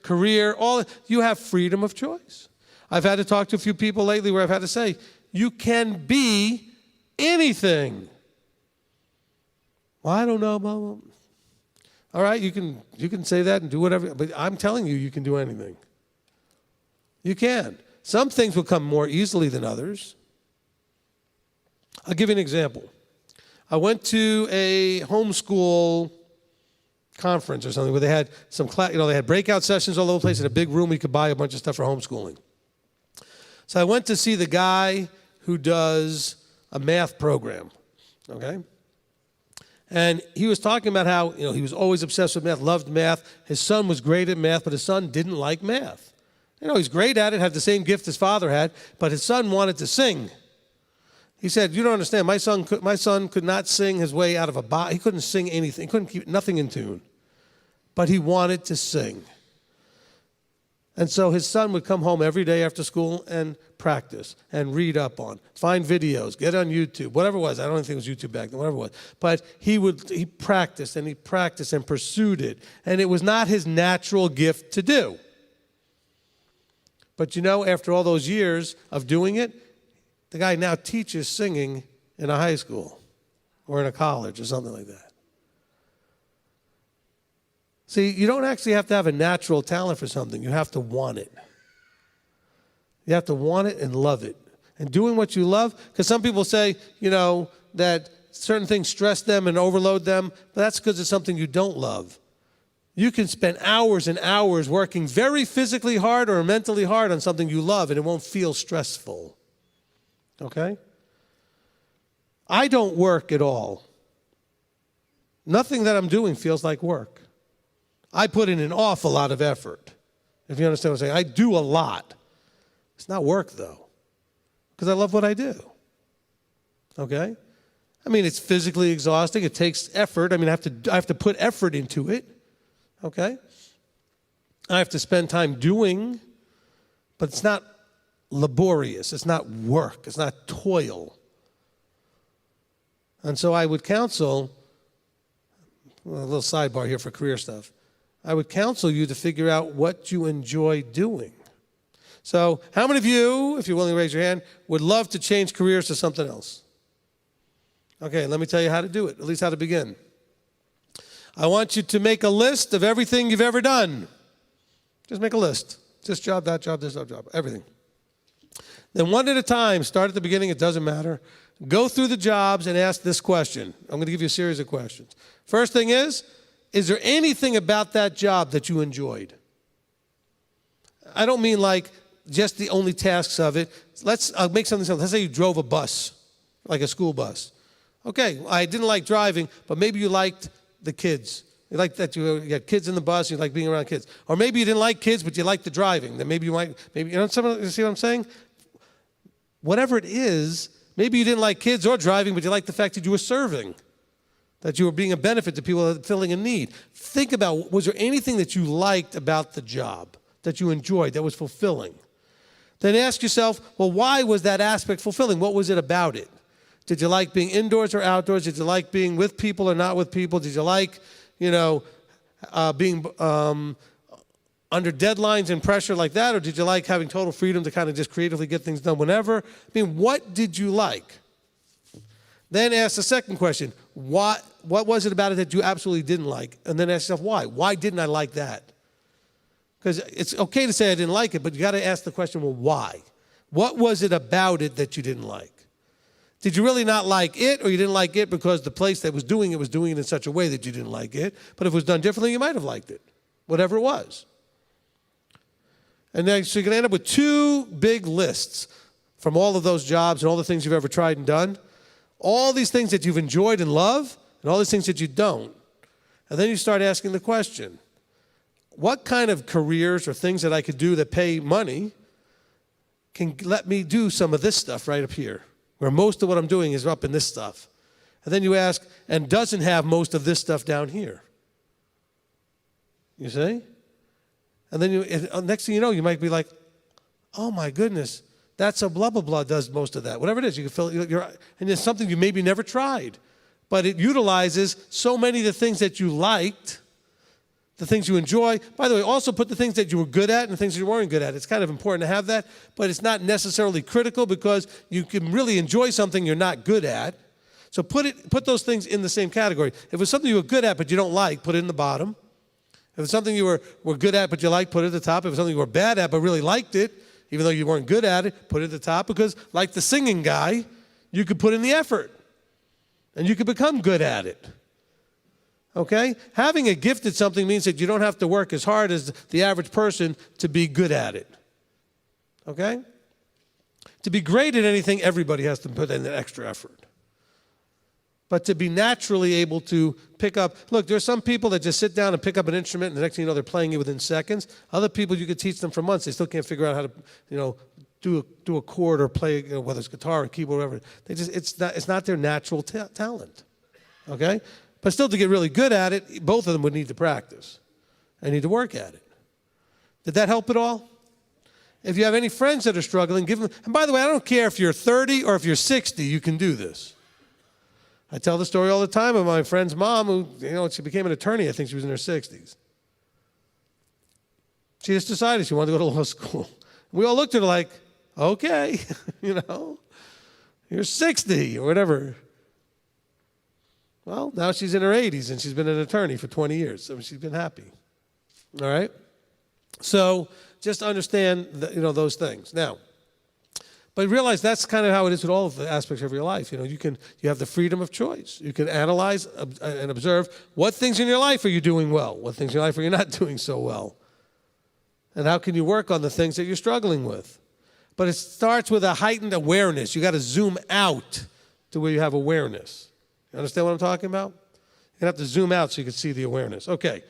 career, you have freedom of choice. I've had to talk to a few people lately where I've had to say, you can be anything. Well, I don't know. Well, all right, you can say that and do whatever, but I'm telling you, you can do anything. You can. Some things will come more easily than others. I'll give you an example. I went to a homeschool conference or something where they had some class, they had breakout sessions all over the place in a big room. We could buy a bunch of stuff for homeschooling. So I went to see the guy who does a math program, okay? And he was talking about how, he was always obsessed with math, loved math. His son was great at math, but his son didn't like math. He's great at it, had the same gift his father had, but his son wanted to sing. He said, you don't understand, my son could not sing his way out of a box. He couldn't sing anything. He couldn't keep nothing in tune. But he wanted to sing. And so his son would come home every day after school and practice and read up on, find videos, get on YouTube, whatever it was. I don't think it was YouTube back then, whatever it was. But he practiced and pursued it. And it was not his natural gift to do. But after all those years of doing it, the guy now teaches singing in a high school or in a college or something like that. See, you don't actually have to have a natural talent for something. You have to want it. You have to want it and love it. And doing what you love, because some people say, that certain things stress them and overload them, but that's because it's something you don't love. You can spend hours and hours working very physically hard or mentally hard on something you love, and it won't feel stressful. Okay? I don't work at all. Nothing that I'm doing feels like work. I put in an awful lot of effort, if you understand what I'm saying. I do a lot. It's not work, though, because I love what I do. Okay? It's physically exhausting. It takes effort. I have to put effort into it. Okay? I have to spend time doing, but it's not laborious. It's not work. It's not toil. And so I would counsel, a little sidebar here for career stuff, I would counsel you to figure out what you enjoy doing. So how many of you, if you're willing to raise your hand, would love to change careers to something else? Okay, let me tell you how to do it, at least how to begin. I want you to make a list of everything you've ever done. Just make a list. This job, that job, this job, everything. Then one at a time, start at the beginning, it doesn't matter. Go through the jobs and ask this question. I'm going to give you a series of questions. First thing is there anything about that job that you enjoyed? I don't mean like just the only tasks of it. I'll make something simple. Let's say you drove a bus, like a school bus. Okay, I didn't like driving, but maybe you liked the kids. You liked that you had kids in the bus, you like being around kids. Or maybe you didn't like kids, but you liked the driving. Then maybe you see what I'm saying? Whatever it is, maybe you didn't like kids or driving, but you liked the fact that you were serving, that you were being a benefit to people filling a need. Think about, was there anything that you liked about the job, that you enjoyed, that was fulfilling? Then ask yourself, well, why was that aspect fulfilling? What was it about it? Did you like being indoors or outdoors? Did you like being with people or not with people? Did you like, being under deadlines and pressure like that? Or did you like having total freedom to kind of just creatively get things done whenever? What did you like? Then ask the second question, what was it about it that you absolutely didn't like? And then ask yourself, why? Why didn't I like that? Because it's okay to say I didn't like it, but you got to ask the question, well, why? What was it about it that you didn't like? Did you really not like it, or you didn't like it because the place that was doing it in such a way that you didn't like it? But if it was done differently, you might have liked it, whatever it was. And then so you're going to end up with two big lists from all of those jobs and all the things you've ever tried and done. All these things that you've enjoyed and love, and all these things that you don't. And then you start asking the question, what kind of careers or things that I could do that pay money can let me do some of this stuff right up here, where most of what I'm doing is up in this stuff? And then you ask, and doesn't have most of this stuff down here? You see? And then next thing you know, you might be like, oh my goodness, that's a blah, blah, blah does most of that. Whatever it is, you can fill and it's something you maybe never tried. But it utilizes so many of the things that you liked the things you enjoy. By the way, also put the things that you were good at and the things that you weren't good at. It's kind of important to have that, but it's not necessarily critical because you can really enjoy something you're not good at. So put those things in the same category. If it's something you were good at but you don't like, put it in the bottom. If it's something you were good at but you like, put it at the top. If it's something you were bad at but really liked it, even though you weren't good at it, put it at the top, because like the singing guy, you could put in the effort and you could become good at it. Okay? Having a gift at something means that you don't have to work as hard as the average person to be good at it. Okay? To be great at anything, everybody has to put in an extra effort. But to be naturally able to pick up, look, there's some people that just sit down and pick up an instrument, and the next thing you know, they're playing it within seconds. Other people, you could teach them for months. They still can't figure out how to, do a chord or play, whether it's guitar or keyboard or whatever. It's not their natural talent. Okay? But still, to get really good at it, both of them would need to practice and need to work at it. Did that help at all? If you have any friends that are struggling, give them. And by the way, I don't care if you're 30 or if you're 60, you can do this. I tell the story all the time of my friend's mom who, she became an attorney. I think she was in her 60s. She just decided she wanted to go to law school. We all looked at her like, okay, you're 60 or whatever. Well, now she's in her 80s, and she's been an attorney for 20 years, so she's been happy. All right? So just understand those things. Now, but realize that's kind of how it is with all of the aspects of your life. You have the freedom of choice. You can analyze and observe what things in your life are you doing well, what things in your life are you not doing so well, and how can you work on the things that you're struggling with. But it starts with a heightened awareness. You got to zoom out to where you have awareness. You understand what I'm talking about? You're going to have to zoom out so you can see the awareness. Okay.